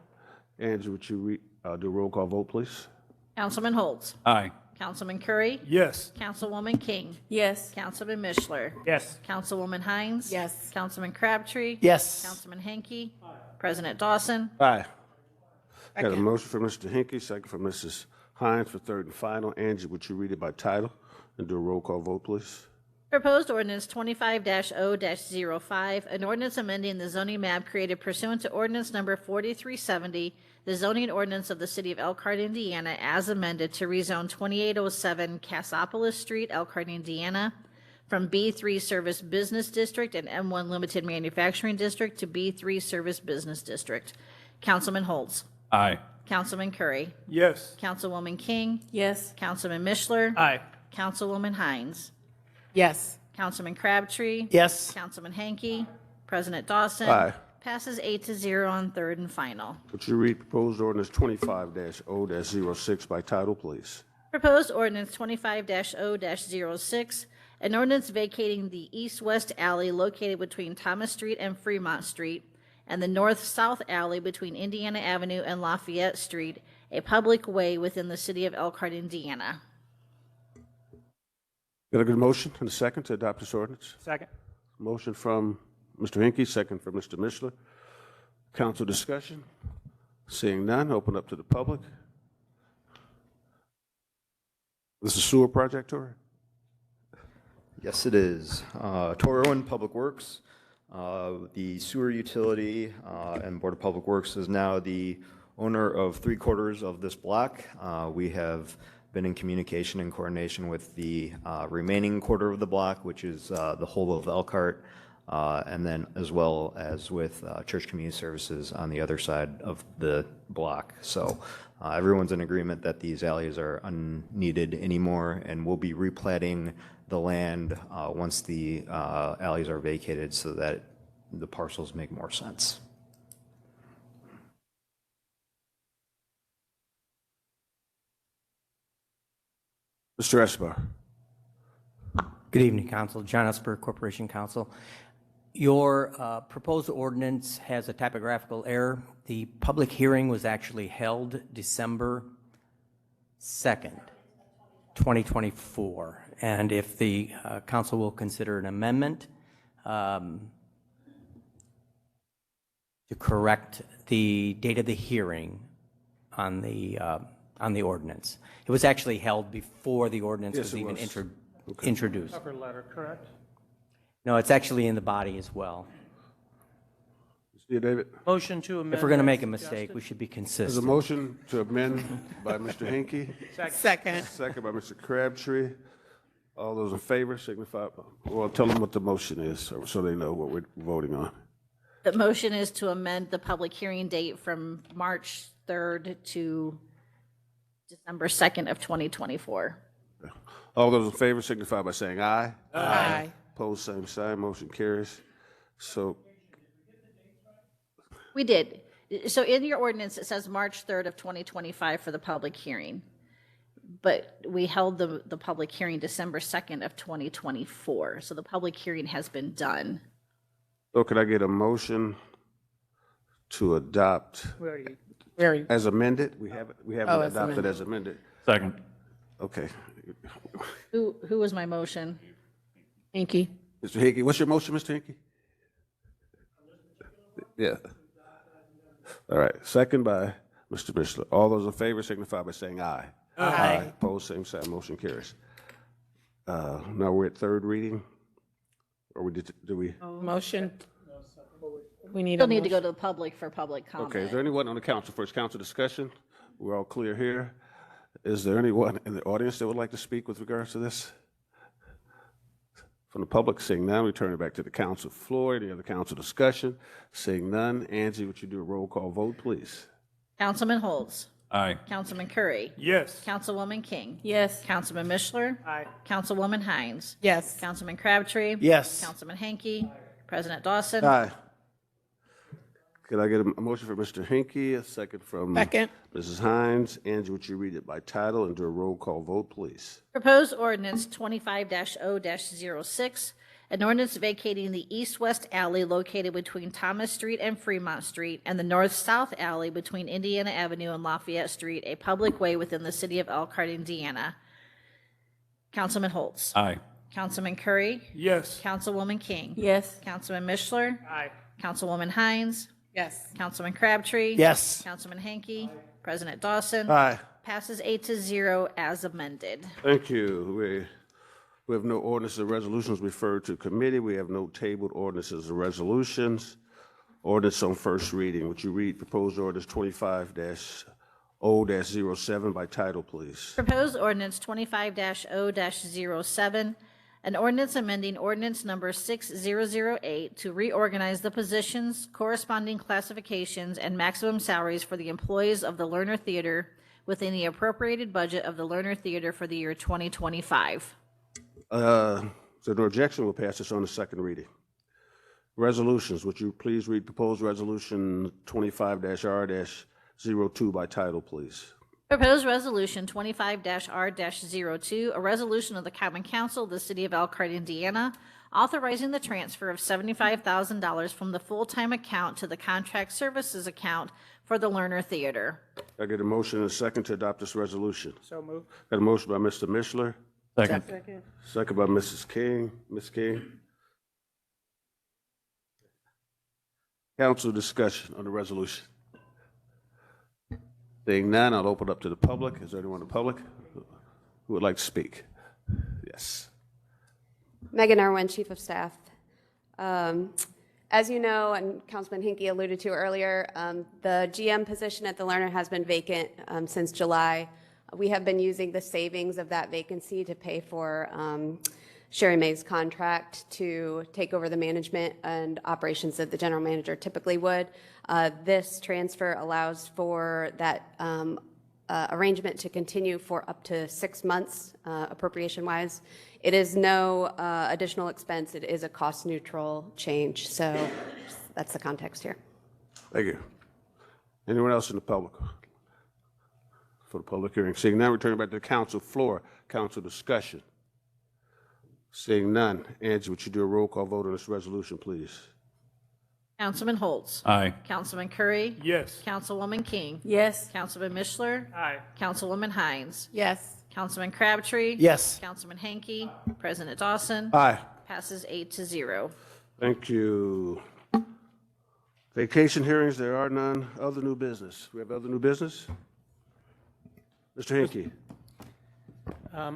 Angie, would you do a roll call vote, please? Councilman Holtz. Aye. Councilman Curry. Yes. Councilwoman King. Yes. Councilman Mishler. Yes. Councilwoman Hines. Yes. Councilman Crabtree. Yes. Councilman Hanky. President Dawson. Aye. Got a motion for Mr. Hinkie, second for Mrs. Hines for third and final. Angie, would you read it by title and do a roll call vote, please? Proposed ordinance 25-0-05, an ordinance amending the zoning map created pursuant to ordinance number 4370, the zoning ordinance of the city of Elkhart, Indiana, as amended to rezone 2807 Cassopolis Street, Elkhart, Indiana, from B3 Service Business District and M1 Limited Manufacturing District to B3 Service Business District. Councilman Holtz. Aye. Councilman Curry. Yes. Councilwoman King. Yes. Councilman Mishler. Aye. Councilwoman Hines. Yes. Councilman Crabtree. Yes. Councilman Hanky. President Dawson. Aye. Passes 8-0 on third and final. Would you read proposed ordinance 25-0-06 by title, please? Proposed ordinance 25-0-06, an ordinance vacating the east-west alley located between Thomas Street and Fremont Street and the north-south alley between Indiana Avenue and Lafayette Street, a public way within the city of Elkhart, Indiana. Got a good motion and a second to adopt this ordinance? Second. Motion from Mr. Hinkie, second from Mr. Mishler. Council discussion? Seeing none, open up to the public. This is sewer project, Tori? Yes, it is. Tor Owen Public Works. The sewer utility and Board of Public Works is now the owner of 3/4 of this block. We have been in communication and coordination with the remaining quarter of the block, which is the whole of Elkhart, and then as well as with Church Community Services on the other side of the block. So everyone's in agreement that these alleys are unneeded anymore, and we'll be replatting the land once the alleys are vacated so that the parcels make more sense. Mr. Esper. Good evening, Council. John Esper, Corporation Counsel. Your proposed ordinance has a typographical error. The public hearing was actually held December 2nd, 2024. And if the council will consider an amendment to correct the date of the hearing on the ordinance. It was actually held before the ordinance Yes, was it even was. introduced. Cover letter, correct? No, it's actually in the body as well. Mr. David? Motion to amend. If we're going to as make a mistake, suggested. we should be There's a consistent. motion to amend by Mr. Hinkie, Second. second by Mr. Crabtree. All those in favor signify, well, tell them what the motion is so they know what we're voting on. The motion is to amend the public hearing date from March 3rd to December 2nd of 2024. All those in favor signify by saying aye. Aye. Opposed, same sign, motion carries. So, We did. So in your ordinance, it says March 3rd of 2025 for the public hearing. But we held the public hearing December 2nd of 2024. So the public hearing has been done. so could I get a motion to adopt Very. as amended? We haven't Oh, as adopted amended. as amended. Second. Okay. Who was my motion? Hinkie. Mr. Hinkie, what's your motion, Mr. Hinkie? Yeah. All right, second by Mr. Mishler. All those in favor signify by saying aye. Aye. Opposed, same sign, motion carries. Now we're at third reading? Or do we? Motion. We need a Still need to motion. go to the public for public comment. Okay, is there anyone on the council, first council discussion? We're all clear here. Is there anyone in the audience that would like to speak with regards to this? From the public, seeing none, we turn it back to the council floor. Any other council discussion? Seeing none, Angie, would you do a roll call vote, please? Councilman Holtz. Aye. Councilman Curry. Yes. Councilwoman King. Yes. Councilman Mishler. Aye. Councilwoman Hines. Yes. Councilman Crabtree. Yes. Councilman Hanky. President Dawson. Aye. Could I get a motion for Mr. Hinkie, a second from Second. Mrs. Hines? Angie, would you read it by title and do a roll call vote, please? Proposed ordinance 25-0-06, an ordinance vacating the east-west alley located between Thomas Street and Fremont Street and the north-south alley between Indiana Avenue and Lafayette Street, a public way within the city of Elkhart, Indiana. Councilman Holtz. Aye. Councilman Curry. Yes. Councilwoman King. Yes. Councilman Mishler. Aye. Councilwoman Hines. Yes. Councilman Crabtree. Yes. Councilman Hanky. President Dawson. Aye. Passes 8-0 as amended. Thank you. We have no ordinances or resolutions referred to committee. We have no tabled ordinances or resolutions. Ordinance on first reading. Would you read proposed ordinance 25-0-07 by title, please? Proposed ordinance 25-0-07, an ordinance amending ordinance number 6008 to reorganize the positions, corresponding classifications, and maximum salaries for the employees of the Lerner Theater within the appropriated budget of the Lerner Theater for the year 2025. So no objection, we'll pass this on the second reading. Resolutions, would you please read proposed resolution 25-R-02 by title, please? Proposed resolution 25-R-02, a resolution of the Common Council of the City of Elkhart, Indiana, authorizing the transfer of $75,000 from the full-time account to the contract services account for the Lerner Theater. I get a motion and a second to adopt this resolution. So moved. Got a motion by Mr. Mishler, Second. second by Mrs. King. Ms. King? Council discussion on the resolution. Seeing none, I'll open up to the public. Is there anyone in the public who would like to speak? Yes. Megan Irwin, Chief of Staff. As you know, and Councilman Hinkie alluded to earlier, the GM position at the Lerner has been vacant since July. We have been using the savings of that vacancy to pay for Sherry May's contract to take over the management and operations that the general manager typically would. This transfer allows for that arrangement to continue for up to 6 months, appropriation-wise. It is no additional expense. It is a cost-neutral change. So that's the context here. Thank you. Anyone else in the public? for the public hearing? Seeing none, returning back to the council floor. Council discussion. Seeing none. Angie, would you do a roll call vote on this resolution, please? Councilman Holtz. Aye. Councilman Curry. Yes. Councilwoman King. Yes. Councilman Mishler. Aye. Councilwoman Hines. Yes. Councilman Crabtree. Yes. Councilman Hanky. President Dawson. Aye. Passes 8-0. Thank you. Vacation hearings, there are none. Other new business. We have other new business? Mr. Hinkie.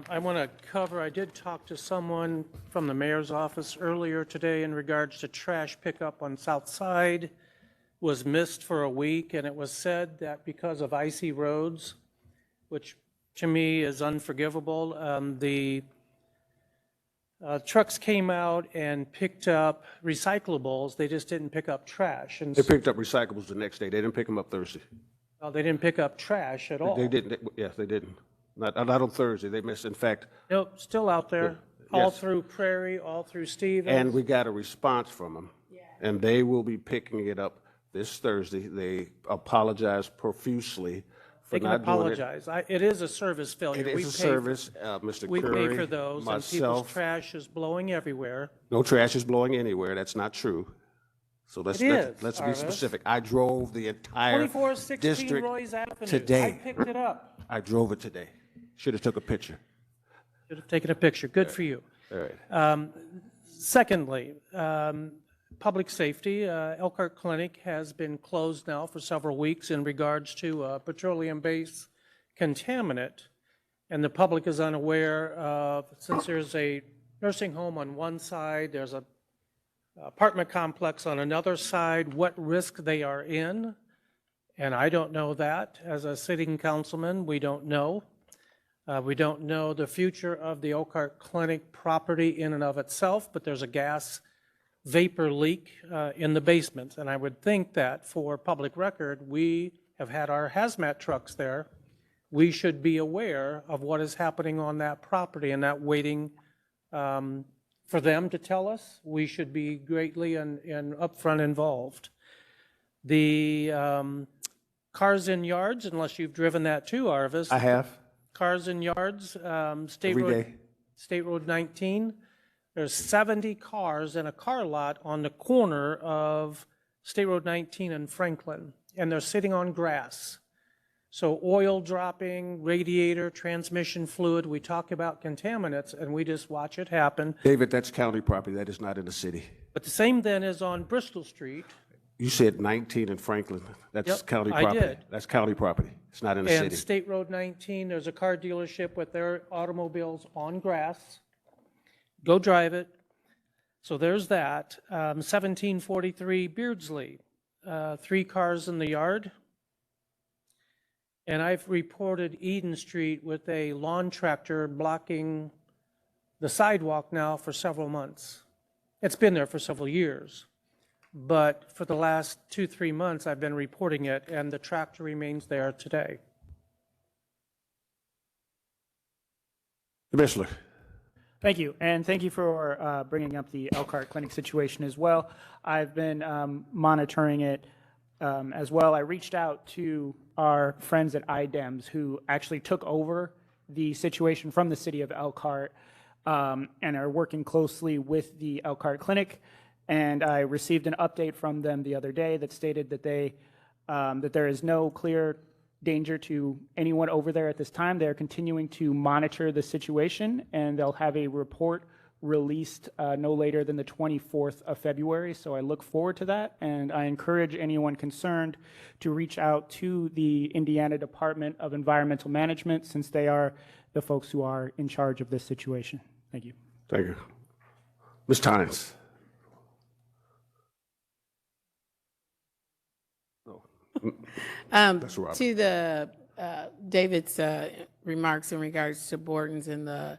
I want to cover, I did talk to someone from the mayor's office earlier today in regards to trash pickup on South Side. Was missed for a week, and it was said that because of icy roads, which to me is unforgivable, the trucks came out and picked up recyclables. They just didn't pick up trash. And They picked up recyclables the next day. They didn't pick them up Thursday. they didn't pick up trash at all. They didn't. Yes, they didn't. Not on Thursday. They missed. In fact, Nope, still out there, all Yes. through Prairie, all through Stevens. and we got a response from them, and they will be picking it up this Thursday. They apologize profusely for They can not doing it. apologize. it is a service failure. It We is a pay for- service. Mr. We Curry, pay for those, and people's myself. trash is blowing everywhere. No trash is blowing anywhere. That's not true. So let's It is, let's be Arvis. specific. I drove the entire 2416 district Roy's Avenue. today. I picked it up. I drove it today. Should have took a picture. Should have taken a picture. Good for you. All right. Secondly, public safety. Elkhart Clinic has been closed now for several weeks in regards to petroleum-based contaminant, and the public is unaware of, since there's a nursing home on one side, there's a apartment complex on another side, what risk they are in. And I don't know that. As a sitting councilman, we don't know. We don't know the future of the Elkhart Clinic property in and of itself, but there's a gas vapor leak in the basement. And I would think that for public record, we have had our hazmat trucks there. We should be aware of what is happening on that property and not waiting for them to tell us. We should be greatly and upfront involved. The cars in yards, unless you've driven that too, Arvis. I have. Cars in yards, Every day. State Road 19. There's 70 cars in a car lot on the corner of State Road 19 and Franklin, and they're sitting on grass. So oil dropping, radiator, transmission fluid, we talk about contaminants, and we just watch it happen. David, that's county property. That is not in the city. But the same then is on Bristol Street. You said 19 in Franklin. That's Yep, county I property. did. That's county property. It's not in the And city. State Road 19, there's a car dealership with their automobiles on grass. Go drive it. So there's that. 1743 Beardsley, 3 cars in the yard. And I've reported Eden Street with a lawn tractor blocking the sidewalk now for several months. It's been there for several years. But for the last 2-3 months, I've been reporting it, and the tractor remains there today. Commissioner. Thank you, and thank you for bringing up the Elkhart Clinic situation as well. I've been monitoring it as well. I reached out to our friends at IDEMS who actually took over the situation from the city of Elkhart and are working closely with the Elkhart Clinic. And I received an update from them the other day that stated that that there is no clear danger to anyone over there at this time. They're continuing to monitor the situation, and they'll have a report released no later than the 24th of February. So I look forward to that, and I encourage anyone concerned to reach out to the Indiana Department of Environmental Management, since they are the folks who are in charge of this situation. Thank you. Thank you. Ms. Tynes. That's Robert. To the David's remarks in regards to Borden's and the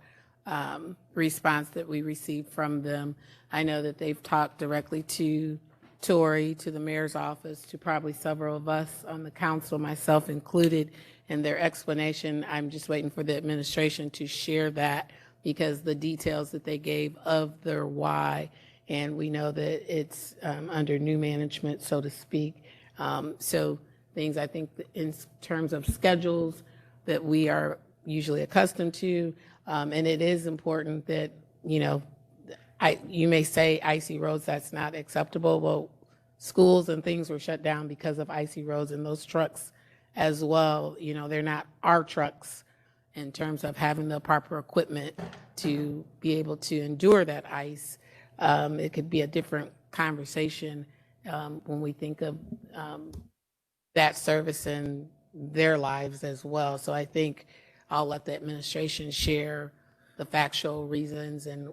response that we received from them, I know that they've talked directly to Tory, to the mayor's office, to probably several of us on the council, myself included, and their explanation. I'm just waiting for the administration to share that, because the details that they gave of their why, and we know that it's under new management, so to speak. So things, I think, in terms of schedules, that we are usually accustomed to. And it is important that, you know, you may say icy roads, that's not acceptable. Well, schools and things were shut down because of icy roads, and those trucks as well, you know, they're not our trucks in terms of having the proper equipment to be able to endure that ice. It could be a different conversation when we think of that service and their lives as well. So I think I'll let the administration share the factual reasons and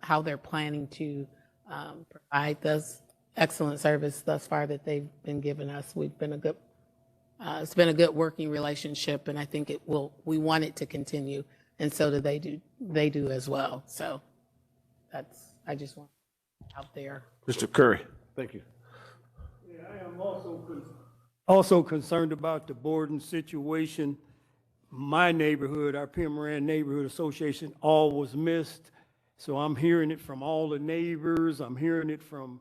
how they're planning to provide this excellent service thus far that they've been giving us. We've been it's been a good working relationship, and I think we want it to continue, and so do they do as well. So I just want out there. Mr. Curry. Thank you. Yeah, I am also concerned about the Borden situation. My neighborhood, our Pimmoran Neighborhood Association, all was missed. So I'm hearing it from all the neighbors. I'm hearing it from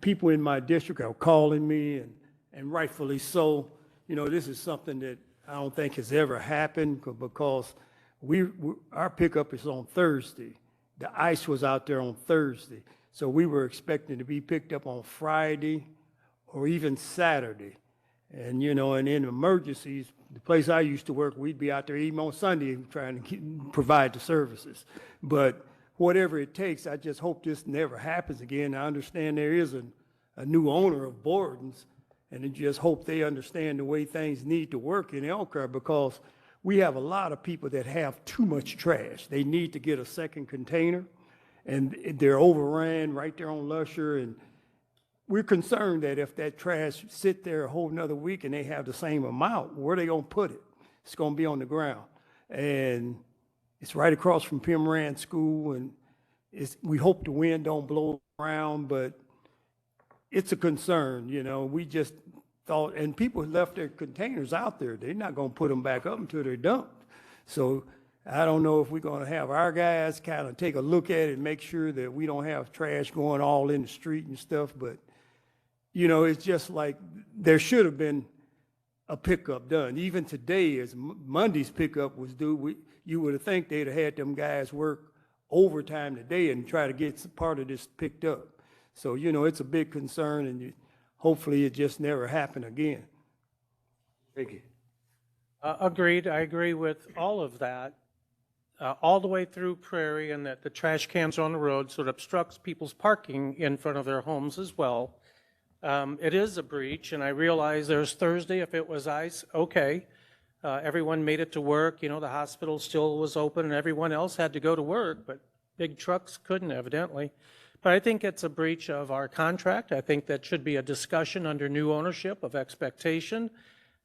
people in my district are calling me, and rightfully so. You know, this is something that I don't think has ever happened because our pickup is on Thursday. The ice was out there on Thursday. So we were expecting to be picked up on Friday or even Saturday. And, you know, and in emergencies, the place I used to work, we'd be out there even on Sunday trying to provide the services. But whatever it takes, I just hope this never happens again. I understand there is a new owner of Borden's, and I just hope they understand the way things need to work in Elkhart, because we have a lot of people that have too much trash. They need to get a second container, and they're overran right there on Lusher. And we're concerned that if that trash sit there a whole nother week and they have the same amount, where are they gonna put it? It's gonna be on the ground. And it's right across from Pimmoran School, and we hope the wind don't blow around, but it's a concern, you know. We just thought, and people left their containers out there. They're not gonna put them back up until they're dumped. So I don't know if we're gonna have our guys kind of take a look at it and make sure that we don't have trash going all in the street and stuff, but you know, it's just like there should have been a pickup done. Even today, as Monday's pickup was due, you would have think they'd have had them guys work overtime today and try to get part of this picked up. So, you know, it's a big concern, and hopefully it just never happened again. Thank you. Agreed. I agree with all of that, all the way through Prairie, and that the trash cans are on the road, so it obstructs people's parking in front of their homes as well. It is a breach, and I realize there's Thursday. If it was ice, okay. Everyone made it to work. You know, the hospital still was open, and everyone else had to go to work, but big trucks couldn't, evidently. But I think it's a breach of our contract. I think that should be a discussion under new ownership of expectation.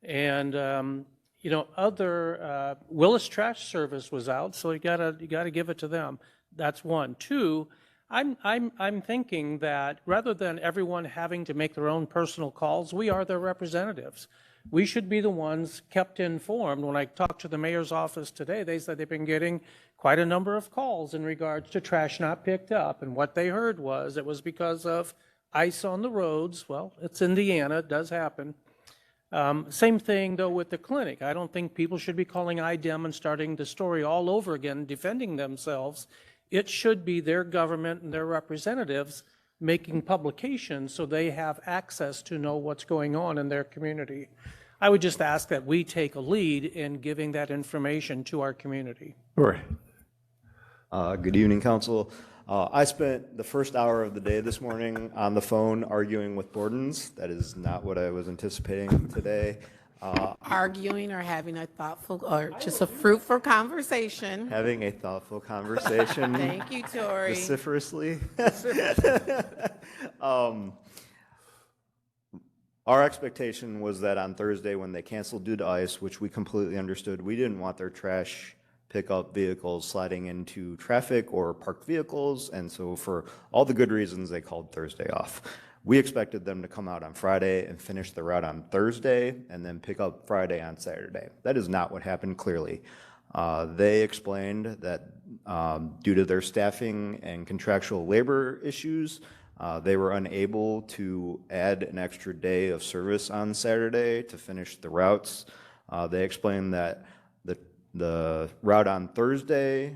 And, you know, Willis Trash Service was out, so you gotta give it to them. That's one. Two, I'm thinking that rather than everyone having to make their own personal calls, we are their representatives. We should be the ones kept informed. When I talked to the mayor's office today, they said they've been getting quite a number of calls in regards to trash not picked up. And what they heard was it was because of ice on the roads. Well, it's Indiana, it does happen. Same thing, though, with the clinic. I don't think people should be calling IDEM and starting the story all over again, defending themselves. It should be their government and their representatives making publications so they have access to know what's going on in their community. I would just ask that we take a lead in giving that information to our community. Right. Good evening, Council. I spent the first hour of the day this morning on the phone arguing with Borden's. That is not what I was anticipating today. Arguing or having a thoughtful or just a fruitful conversation. Having a thoughtful conversation. Thank you, Tori. Vociferously. Our expectation was that on Thursday, when they canceled due to ice, which we completely understood, we didn't want their trash pickup vehicles sliding into traffic or parked vehicles, and so for all the good reasons, they called Thursday off. We expected them to come out on Friday and finish the route on Thursday and then pick up Friday on Saturday. That is not what happened, clearly. They explained that due to their staffing and contractual labor issues, they were unable to add an extra day of service on Saturday to finish the routes. They explained that the route on Thursday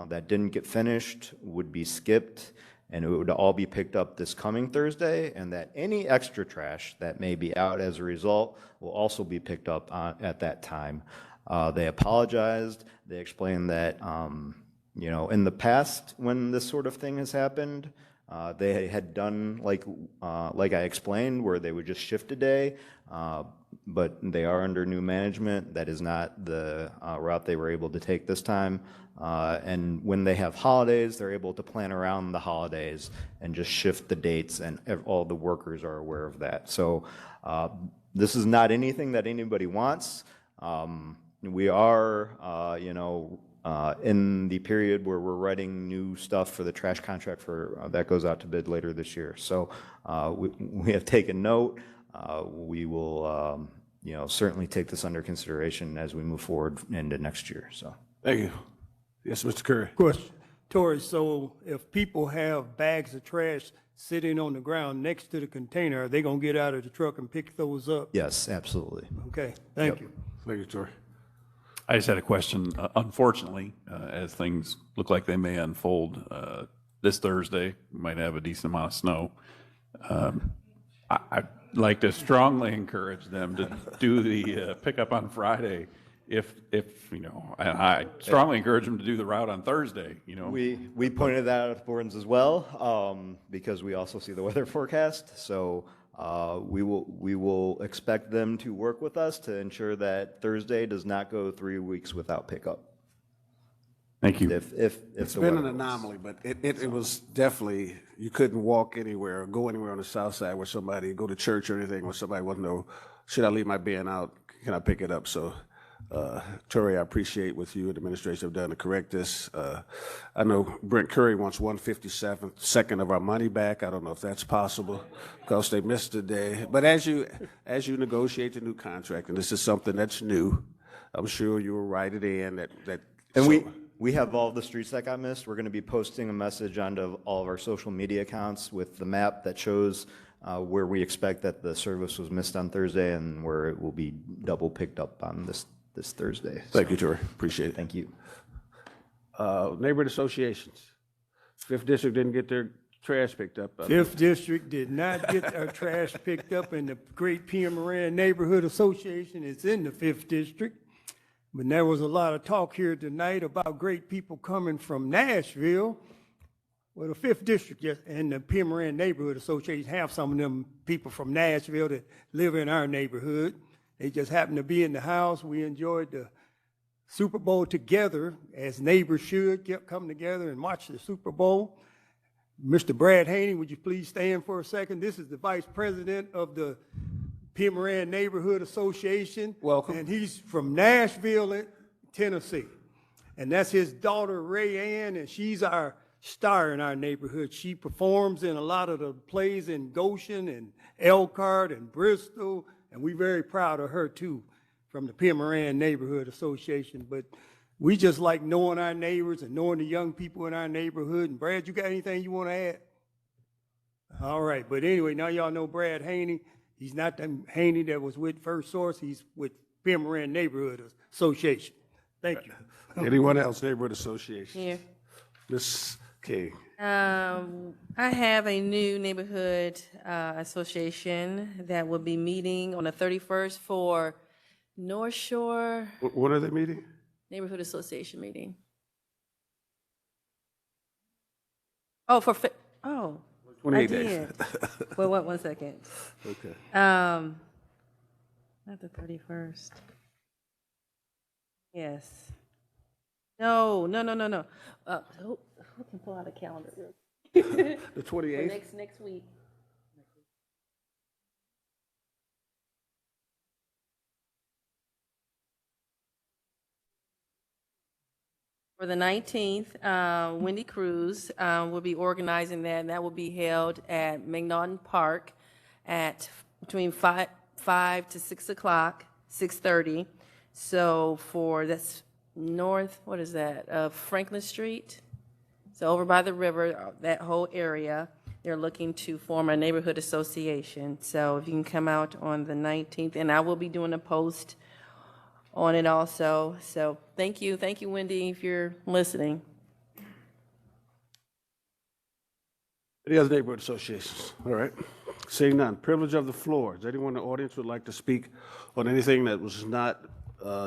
that didn't get finished would be skipped, and it would all be picked up this coming Thursday, and that any extra trash that may be out as a result will also be picked up at that time. They apologized. They explained that, in the past when this sort of thing has happened, they had done like I explained, where they would just shift a day, but they are under new management. That is not the route they were able to take this time. And when they have holidays, they're able to plan around the holidays and just shift the dates, and all the workers are aware of that. So this is not anything that anybody wants. We are, in the period where we're writing new stuff for the trash contract that goes out to bid later this year. So we have taken note. We will, certainly take this under consideration as we move forward into next year. So Thank you. Yes, Mr. Curry. Question. Tori, so if people have bags of trash sitting on the ground next to the container, are they going to get out of the truck and pick those up? yes, absolutely. Okay, thank you. Thank you, Tori. I just had a question. Unfortunately, as things look like they may unfold, this Thursday, we might have a decent amount of snow. I'd like to strongly encourage them to do the pickup on Friday. If and I strongly encourage them to do the route on Thursday, We pointed that out at Borden's as well, because we also see the weather forecast. So we will expect them to work with us to ensure that Thursday does not go 3 weeks without pickup. Thank you. If It's the been weather an holds. anomaly, but it was definitely, you couldn't walk anywhere or go anywhere on the south side where somebody, go to church or anything where somebody wouldn't know, should I leave my bin out? Can I pick it up? So, Tori, I appreciate what you and the administration have done to correct this. I know Brent Curry wants 1/57 of our money back. I don't know if that's possible because they missed a day. But as you negotiate the new contract, and this is something that's new, I'm sure you will write it in that. And so- we have all the streets that got missed. We're going to be posting a message onto all of our social media accounts with the map that shows where we expect that the service was missed on Thursday and where it will be double picked up on this Thursday. Thank you, Tori. Appreciate it. Thank you. Neighborhood associations. Fifth District didn't get their trash picked up. Fifth District did not get our trash picked up, and the Great Pierre Moran Neighborhood Association is in the Fifth District. But there was a lot of talk here tonight about great people coming from Nashville. Well, the Fifth District and the Pierre Moran Neighborhood Association have some of them people from Nashville that live in our neighborhood. They just happened to be in the house. We enjoyed the Super Bowl together, as neighbors should, kept coming together and watch the Super Bowl. Mr. Brad Haney, would you please stand for a second? This is the Vice President of the Pierre Moran Neighborhood Association. Welcome. And he's from Nashville, Tennessee. And that's his daughter, Ray Ann, and she's our star in our neighborhood. She performs in a lot of the plays in Goshen and Elkhart and Bristol, and we're very proud of her too, from the Pierre Moran Neighborhood Association. But we just like knowing our neighbors and knowing the young people in our neighborhood. And Brad, you got anything you want to add? All right, but anyway, now y'all know Brad Haney. He's not the Haney that was with First Source. He's with Pierre Moran Neighborhood Association. Thank you. Anyone else, Neighborhood Association? Here. Ms. King. I have a new neighborhood association that will be meeting on the 31st for North Shore When are they meeting? Neighborhood Association meeting. Oh, I 28 did. days. Well, what? 1 second. Okay. Not the 31st. Yes. No. Who can pull out a calendar? The 28th? Next week. For the 19th, Wendy Cruz will be organizing that, and that will be held at McNaughton Park at between 5 to 6 o'clock, 6:30. So that's north, what is that, of Franklin Street? So over by the river, that whole area, they're looking to form a neighborhood association. So if you can come out on the 19th, and I will be doing a post on it also. So thank you, Wendy, if you're listening. Any other neighborhood associations? All right. Seeing none. Privilege of the floor. Does anyone in the audience would like to speak on anything that was not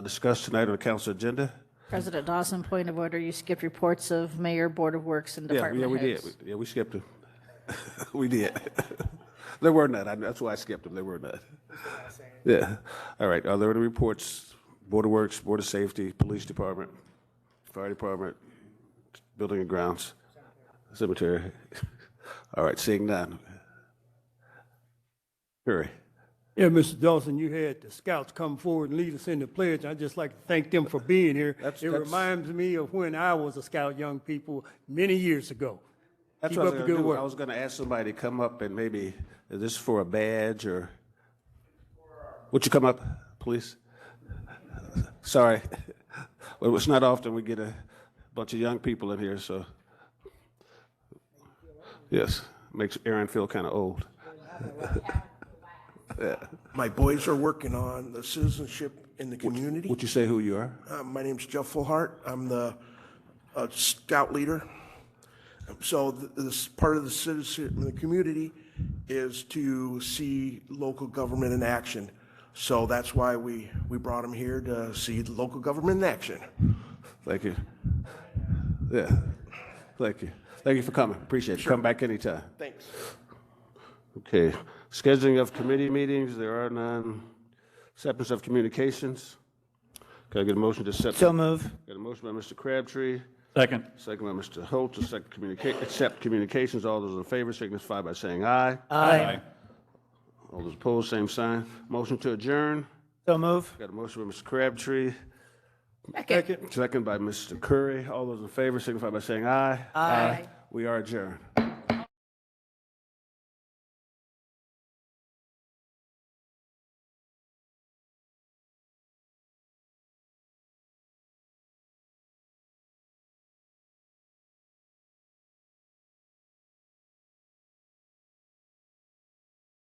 discussed tonight on the council agenda? President Dawson, point of order, you skipped reports of mayor, board of works, and department we heads. did. We skipped them. We did. There were none. That's why I skipped them. There were none. Yeah. All right. Are there any reports? Board of Works, Board of Safety, Police Department, Fire Department, Building and Grounds, Cemetery. All right. Seeing none. Hurry. Yeah, Mr. Dawson, you had the scouts come forward and lead us in the pledge. I'd just like to thank them for being here. It reminds me of when I was a scout young people many years ago. That's Keep what up the good work. I was going to ask somebody to come up and maybe, is this for a badge or? Would you come up, please? Sorry. Well, it's not often we get a bunch of young people in here, so. Yes, makes Aaron feel kind of old. Yeah. My boys are working on the citizenship in the community. Would you say who you are? My name's Jeff Fullhart. I'm the scout leader. So this part of the citizenship in the community is to see local government in action. So that's why we brought them here to see the local government in action. Thank you. Yeah, thank you. Thank you for coming. Appreciate it. Sure. Come back anytime. Thanks. Okay, scheduling of committee meetings, there are none. Acceptance of communications. Can I get a motion to accept? So move. Got a motion by Mr. Crabtree. Second. Second by Mr. Holt to accept communications. All those in favor signify by saying aye. Aye. All those opposed, same sign. Motion to adjourn. So move. Got a motion by Mr. Crabtree. Second. Second by Mr. Curry. All those in favor signify by saying aye. Aye. We are adjourned.